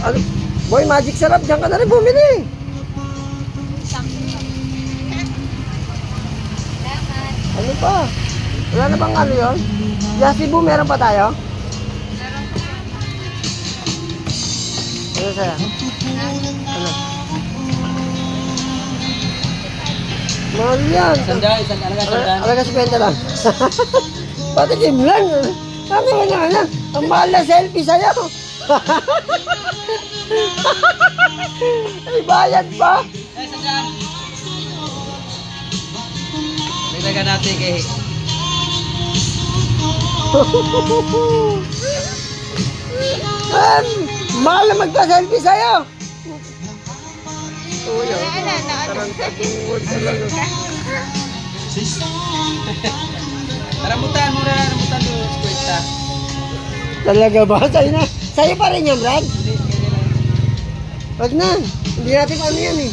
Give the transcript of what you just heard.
Ano? Boy, magic sarap. Diyan ka na rin bumili. Ano pa? Wala na bang ano yun? Yasibu, meron pa tayo? Ano sa'yo? Ano? Mahal yan. Alaga 50 lang. Pati Kim lang. Sabi mo na, ang mahal na selfie sa'yo. Ay, bayad pa. Ay, sandaan. Naglaga natin kay... Mahal na magpa-selfie sa'yo. Uy, tarantadungod talaga. Rambutan mo na, rambutan doon. Kwenta. Talaga ba? Sa'yo pa rin yan, Brad? Wag na. Hindi natin ano yan eh.